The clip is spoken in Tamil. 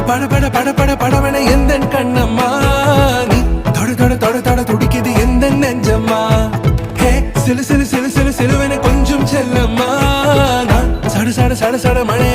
பட பட பட பட படவன எந்த கண்ணம்மா நீ தொட தொட தொட தொட துடிக்குது எந்த நெஞ்சம்மா ஹே சிலு சிலு சிலு சிலு சிலுவன கொஞ்சம் செல்லம்மா நான் சட சட சட சட மழை